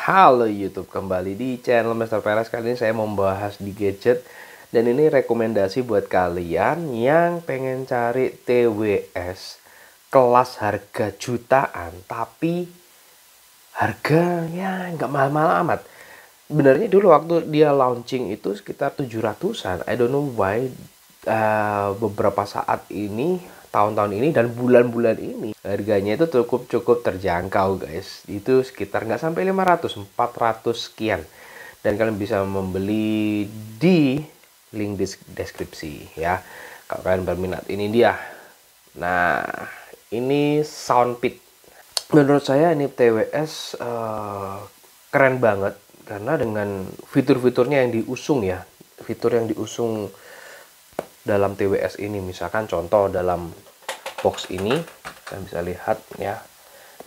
Halo YouTube, kembali di channel Mr. Perez. Kali ini saya mau membahas di gadget. Dan ini rekomendasi buat kalian yang pengen cari TWS kelas harga jutaan, tapi harganya nggak mahal-mahal amat. Sebenarnya dulu waktu dia launching itu sekitar 700-an. I don't know why beberapa saat ini, tahun-tahun ini dan bulan-bulan ini harganya itu cukup terjangkau guys. Itu sekitar nggak sampai 500, 400 sekian. Dan kalian bisa membeli di link deskripsi ya, kalau kalian berminat. Ini dia. Nah, ini Soundpit. Menurut saya ini TWS keren banget karena dengan fitur-fiturnya yang diusung ya. Fitur yang diusung dalam TWS ini, misalkan contoh dalam box ini kalian bisa lihat ya,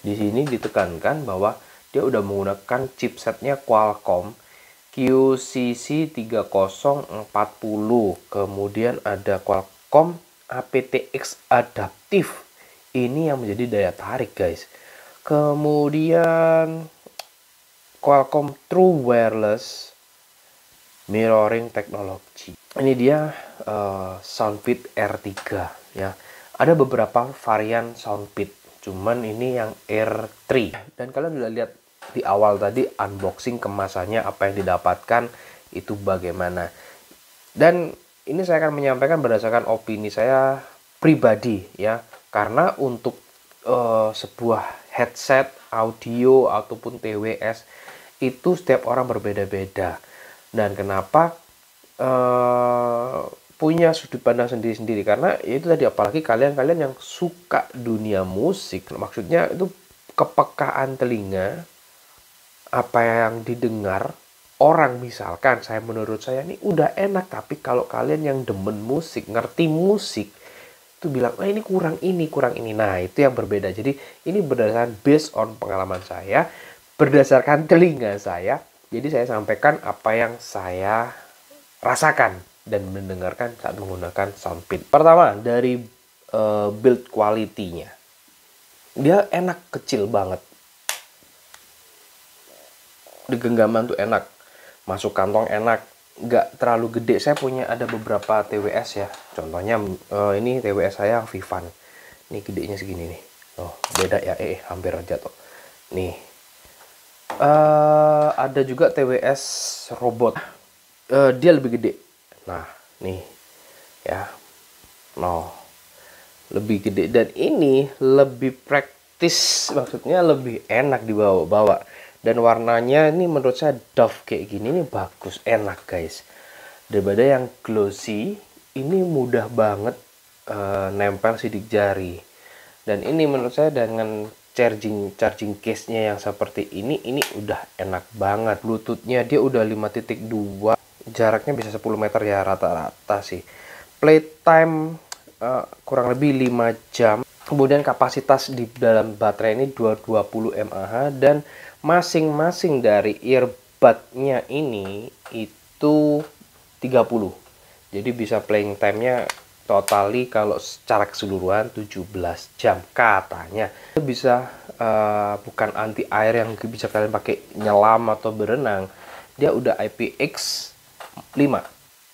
di sini ditekankan bahwa dia udah menggunakan chipsetnya Qualcomm QCC 3040, kemudian ada Qualcomm aptX adaptif. Ini yang menjadi daya tarik guys. Kemudian Qualcomm True Wireless Mirroring Technology. Ini dia Soundpit R3 ya. Ada beberapa varian Soundpit, cuman ini yang R3. Dan kalian udah lihat di awal tadi unboxing kemasannya, apa yang didapatkan itu bagaimana. Dan ini saya akan menyampaikan berdasarkan opini saya pribadi ya. Karena untuk sebuah headset audio ataupun TWS itu setiap orang berbeda-beda. Dan kenapa punya sudut pandang sendiri-sendiri, karena itu tadi, apalagi kalian yang suka dunia musik, maksudnya itu kepekaan telinga apa yang didengar orang. Misalkan menurut saya ini udah enak, tapi kalau kalian yang demen musik, ngerti musik, itu bilang ini kurang ini. Nah, itu yang berbeda. Jadi ini berdasarkan based on pengalaman saya, berdasarkan telinga saya. Jadi saya sampaikan apa yang saya rasakan dan mendengarkan saat menggunakan Soundpit. Pertama, dari build quality-nya. Dia enak, kecil banget. Di genggaman tuh enak. Masuk kantong enak. Nggak terlalu gede. Saya punya ada beberapa TWS ya. Contohnya ini TWS saya yang Vivan. Ini gedenya segini nih. Oh, beda ya. Hampir jatuh. Nih. Ada juga TWS robot. Dia lebih gede. Nah, nih ya. Lebih gede, dan ini lebih praktis, maksudnya lebih enak dibawa-bawa. Dan warnanya ini menurut saya doff kayak gini ini bagus, enak guys. Daripada yang glossy, ini mudah banget nempel sidik jari. Dan ini menurut saya dengan charging case-nya yang seperti ini udah enak banget. Bluetooth-nya dia udah 5.2, jaraknya bisa 10 meter ya rata-rata sih. Playtime kurang lebih 5 jam. Kemudian kapasitas di dalam baterai ini 220 mAh, dan masing-masing dari earbudnya ini itu 30. Jadi bisa playing time-nya totally kalau secara keseluruhan 17 jam katanya. Bisa bukan anti air yang bisa kalian pakai nyelam atau berenang. Dia udah IPX5.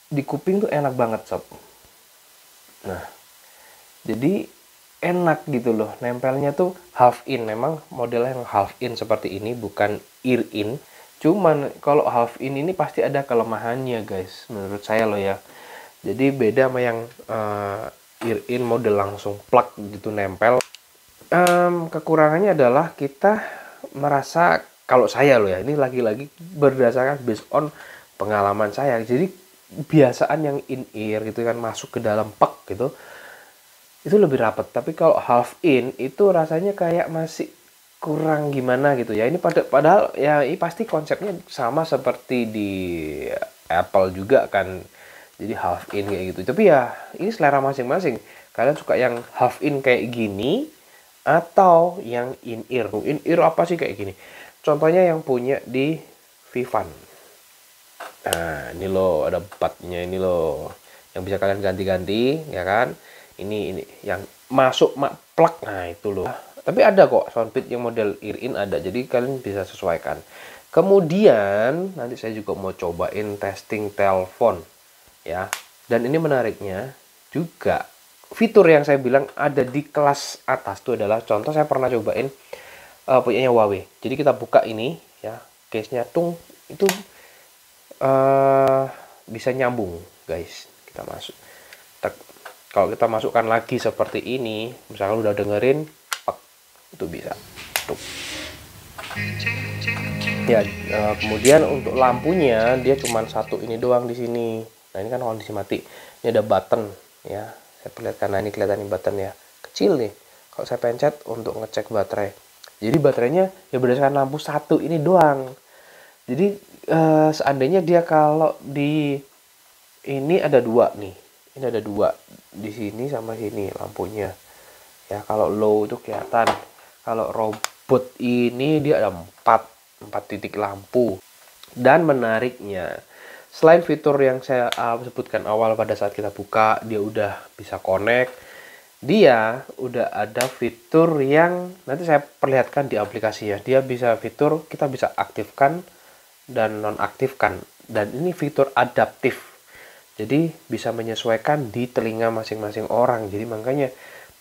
Di kuping tuh enak banget sob. Nah, jadi enak gitu loh, nempelnya tuh half in. Memang modelnya yang half in seperti ini, bukan ear in. Cuman kalau half in ini pasti ada kelemahannya guys, menurut saya loh ya. Jadi beda sama yang ear in model langsung plug gitu nempel. Kekurangannya adalah kita merasa, kalau saya loh ya, ini lagi-lagi berdasarkan based on pengalaman saya. Jadi biasaan yang in ear gitu kan, masuk ke dalam plug gitu, itu lebih rapat. Tapi kalau half in itu rasanya kayak masih kurang gimana gitu ya. Ini padahal ya ini pasti konsepnya sama seperti di Apple juga kan. Jadi half in kayak gitu. Tapi ya ini selera masing-masing. Kalian suka yang half in kayak gini atau yang in ear? In ear apa sih kayak gini? Contohnya yang punya di Vivan. Nah, ini loh ada budnya ini loh. Yang bisa kalian ganti-ganti ya kan? Ini yang masuk plug, nah itu loh. Tapi ada kok soundpit yang model ear in ada, jadi kalian bisa sesuaikan. Kemudian nanti saya juga mau cobain testing telepon ya. Dan ini menariknya juga, fitur yang saya bilang ada di kelas atas itu adalah, contoh saya pernah cobain punyanya Huawei. Jadi kita buka ini ya, case-nya tung itu bisa nyambung guys. Kita masuk. Kalau kita masukkan lagi seperti ini, misalkan udah dengerin, itu bisa. Tuh. Ya, kemudian untuk lampunya dia cuma satu ini doang di sini. Nah ini kan kondisi mati. Ini ada button ya. Saya perlihatkan, nah ini kelihatan ini button ya, kecil nih. Kalau saya pencet untuk ngecek baterai. Jadi baterainya ya berdasarkan lampu satu ini doang. Jadi seandainya dia kalau di ini ada dua nih. Ini ada dua di sini sama sini lampunya ya. Kalau low itu kelihatan. Kalau robot ini dia ada 4 titik lampu. Dan menariknya, selain fitur yang saya sebutkan awal pada saat kita buka dia udah bisa connect, dia udah ada fitur yang nanti saya perlihatkan di aplikasi ya. Dia bisa fitur kita bisa aktifkan dan nonaktifkan, dan ini fitur adaptif. Jadi bisa menyesuaikan di telinga masing-masing orang. Jadi makanya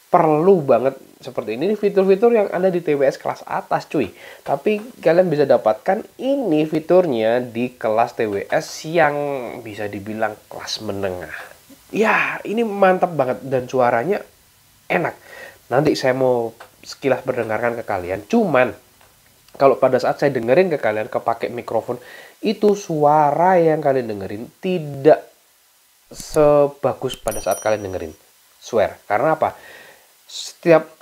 perlu banget seperti ini. Fitur-fitur yang ada di TWS kelas atas cuy. Tapi kalian bisa dapatkan ini fiturnya di kelas TWS yang bisa dibilang kelas menengah. Ya ini mantap banget dan suaranya enak. Nanti saya mau sekilas berdengarkan ke kalian. Cuman kalau pada saat saya dengerin ke kalian kepake mikrofon, itu suara yang kalian dengerin tidak sebagus pada saat kalian dengerin. Swear. Karena apa? Setiap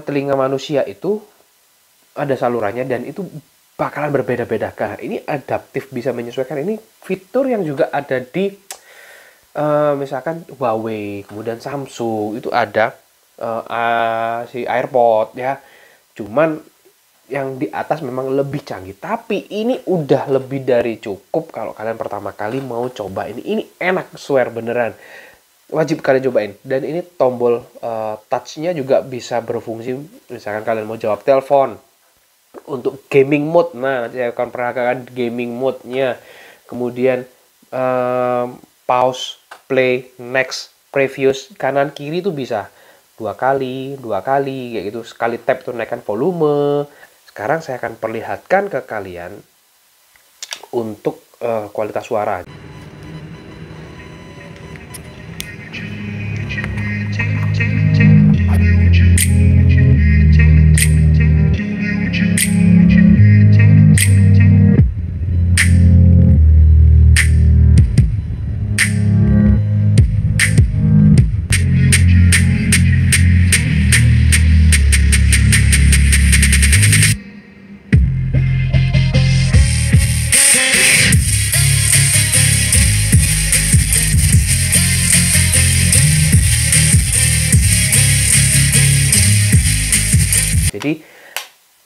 telinga manusia itu ada salurannya dan itu bakalan berbeda-beda. Nah, ini adaptif, bisa menyesuaikan. Ini fitur yang juga ada di misalkan Huawei, kemudian Samsung itu ada si AirPod ya. Cuman yang di atas memang lebih canggih, tapi ini udah lebih dari cukup kalau kalian pertama kali mau coba ini. Ini enak, swear beneran. Wajib kalian cobain. Dan ini tombol touch-nya juga bisa berfungsi. Misalkan kalian mau jawab telepon, untuk gaming mode. Nah, nanti saya akan peragakan gaming mode-nya. Kemudian pause, play, next, previous, kanan kiri itu bisa dua kali kayak gitu. Sekali tap tuh naikkan volume. Sekarang saya akan perlihatkan ke kalian untuk kualitas suara.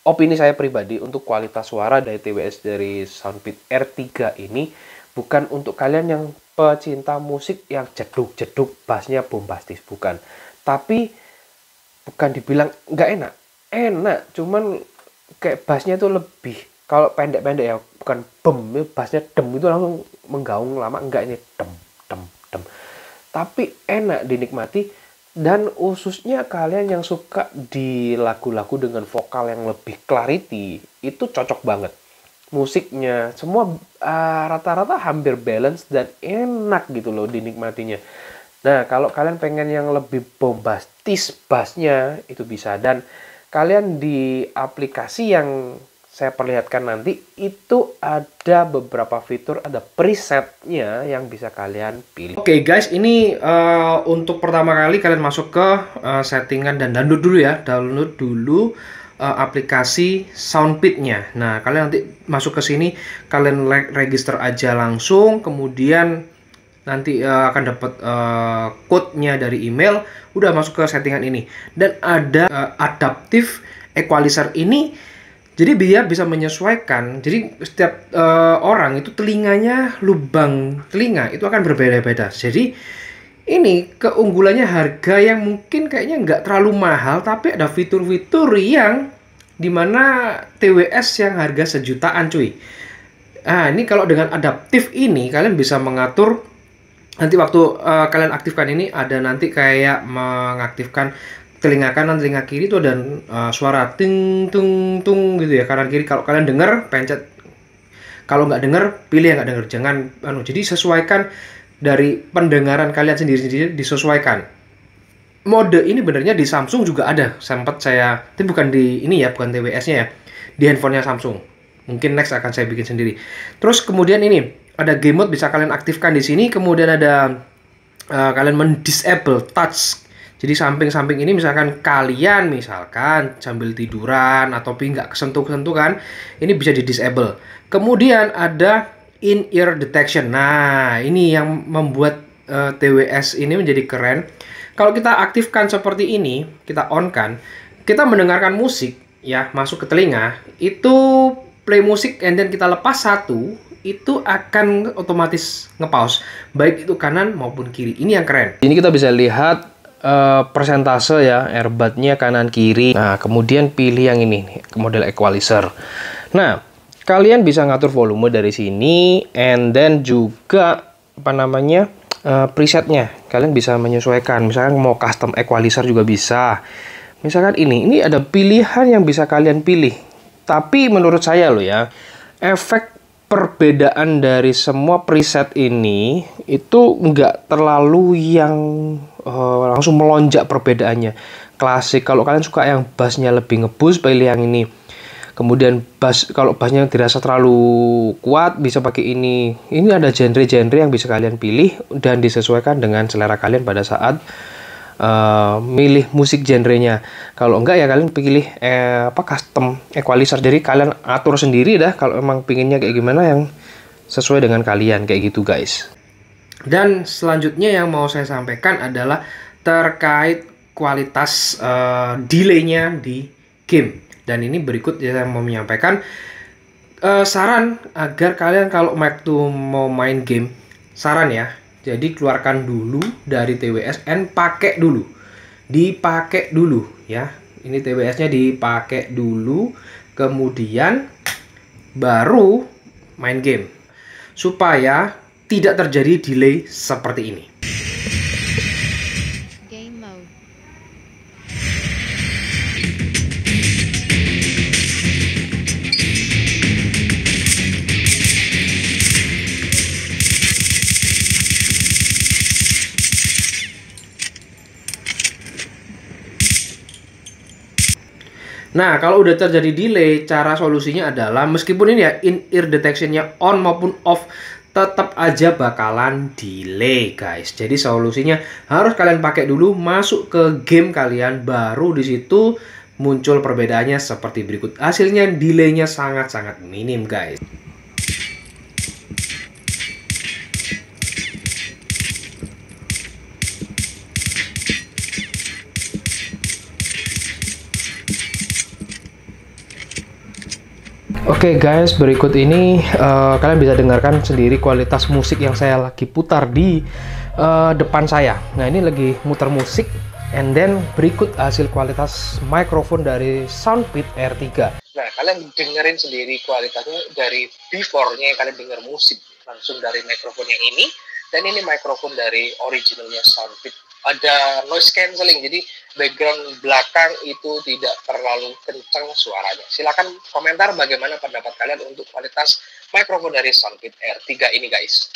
opini saya pribadi untuk kualitas suara dari TWS dari Soundpit R3 ini bukan untuk kalian yang pecinta musik yang jeduk-jeduk, bassnya bombastis, bukan. Tapi bukan dibilang nggak enak, enak, cuman kayak bassnya itu lebih, kalau pendek-pendek ya, bukan bem, bassnya dem itu langsung menggaung lama, enggak, ini dem, dem, dem. Tapi enak dinikmati. Dan khususnya kalian yang suka di lagu-lagu dengan vokal yang lebih clarity, itu cocok banget. Musiknya semua rata-rata hampir balance dan enak gitu loh dinikmatinya. Nah, kalau kalian pengen yang lebih bombastis bassnya, itu bisa. Dan kalian di aplikasi yang saya perlihatkan nanti, itu ada beberapa fitur, ada presetnya yang bisa kalian pilih. Oke guys, ini untuk pertama kali kalian masuk ke settingan dan download dulu ya. Download dulu aplikasi Soundpit-nya. Nah, kalian nanti masuk ke sini, kalian register aja langsung, kemudian nanti akan dapat code-nya dari email. Udah masuk ke settingan ini. Dan ada adaptive equalizer ini. Jadi dia bisa menyesuaikan. Jadi setiap orang itu telinganya, lubang telinga itu akan berbeda-beda. Jadi ini keunggulannya harga yang mungkin kayaknya nggak terlalu mahal, tapi ada fitur-fitur yang dimana TWS yang harga sejutaan cuy. Nah, ini kalau dengan adaptif ini kalian bisa mengatur. Nanti waktu kalian aktifkan ini, ada nanti kayak mengaktifkan telinga kanan, telinga kiri itu, dan suara ting tung tung gitu ya, kanan kiri. Kalau kalian dengar, pencet. Kalau nggak dengar, pilih yang nggak dengar. Jangan jadi sesuaikan dari pendengaran kalian sendiri-sendiri, disesuaikan. Mode ini benernya di Samsung juga ada. Sempat saya, tapi bukan di ini ya, bukan TWS-nya ya, di handphonenya Samsung. Mungkin next akan saya bikin sendiri. Terus kemudian ini ada game mode, bisa kalian aktifkan di sini. Kemudian ada kalian mendisable touch. Jadi samping-samping ini misalkan kalian sambil tiduran atau nggak kesentuh-kesentuh kan, ini bisa di disable. Kemudian ada in-ear detection. Nah, ini yang membuat TWS ini menjadi keren. Kalau kita aktifkan seperti ini, kita on kan, kita mendengarkan musik ya masuk ke telinga, itu play musik and then kita lepas satu, itu akan otomatis nge-pause, baik itu kanan maupun kiri. Ini yang keren. Ini kita bisa lihat persentase ya, earbudnya kanan kiri. Nah, kemudian pilih yang ini, model equalizer. Nah, kalian bisa ngatur volume dari sini, and then juga presetnya. Kalian bisa menyesuaikan. Misalkan mau custom equalizer juga bisa. Misalkan ini ada pilihan yang bisa kalian pilih. Tapi menurut saya loh ya, efek perbedaan dari semua preset ini itu nggak terlalu yang langsung melonjak perbedaannya. Klasik, kalau kalian suka yang bassnya lebih ngebus, pilih yang ini. Kemudian bass, kalau bassnya dirasa terlalu kuat, bisa pakai ini. Ini ada genre-genre yang bisa kalian pilih dan disesuaikan dengan selera kalian pada saat milih musik genrenya. Kalau enggak ya kalian pilih custom equalizer. Jadi kalian atur sendiri dah kalau emang pinginnya kayak gimana yang sesuai dengan kalian, kayak gitu guys. Dan selanjutnya yang mau saya sampaikan adalah terkait kualitas delaynya di game. Dan ini berikut saya mau menyampaikan saran agar kalian kalau mau main game, saran ya. Jadi keluarkan dulu dari TWS-N, pakai dulu. Dipakai dulu ya. Ini TWS-nya dipakai dulu, kemudian baru main game. Supaya tidak terjadi delay seperti ini. Game mode. Nah, kalau udah terjadi delay, cara solusinya adalah meskipun ini ya in-ear detection-nya on maupun off, tetap aja bakalan delay guys. Jadi solusinya harus kalian pakai dulu, masuk ke game kalian, baru di situ muncul perbedaannya seperti berikut. Hasilnya delaynya sangat-sangat minim guys. Oke guys, berikut ini kalian bisa dengarkan sendiri kualitas musik yang saya lagi putar di depan saya. Nah, ini lagi muter musik, and then berikut hasil kualitas mikrofon dari Soundpit R3. Nah, kalian dengerin sendiri kualitasnya dari before-nya, kalian denger musik langsung dari mikrofon yang ini, dan ini mikrofon dari originalnya Soundpit. Ada noise cancelling, jadi background belakang itu tidak terlalu kencang suaranya. Silakan komentar bagaimana pendapat kalian untuk kualitas mikrofon dari Soundpit R3 ini guys.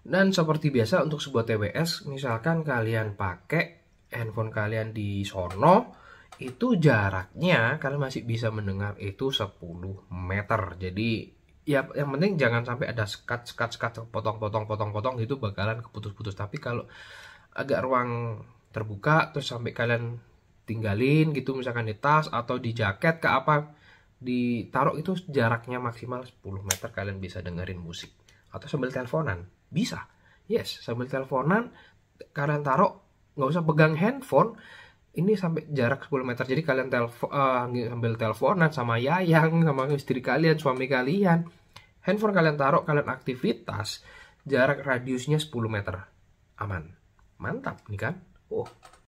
Dan seperti biasa untuk sebuah TWS, misalkan kalian pakai handphone kalian di sono, itu jaraknya kalian masih bisa mendengar itu 10 meter. Jadi ya yang penting jangan sampai ada sekat potong gitu, bakalan keputus-putus. Tapi kalau agak ruang terbuka terus sampai kalian tinggalin gitu, misalkan di tas atau di jaket ke apa, ditaruh, itu jaraknya maksimal 10 meter kalian bisa dengerin musik. Atau sambil teleponan bisa, yes, sambil teleponan kalian taruh, nggak usah pegang handphone, ini sampai jarak 10 meter. Jadi kalian sambil teleponan sama yayang, sama istri kalian, suami kalian, handphone kalian taruh, kalian aktivitas, jarak radiusnya 10 meter, aman. Mantap nih kan? Oh,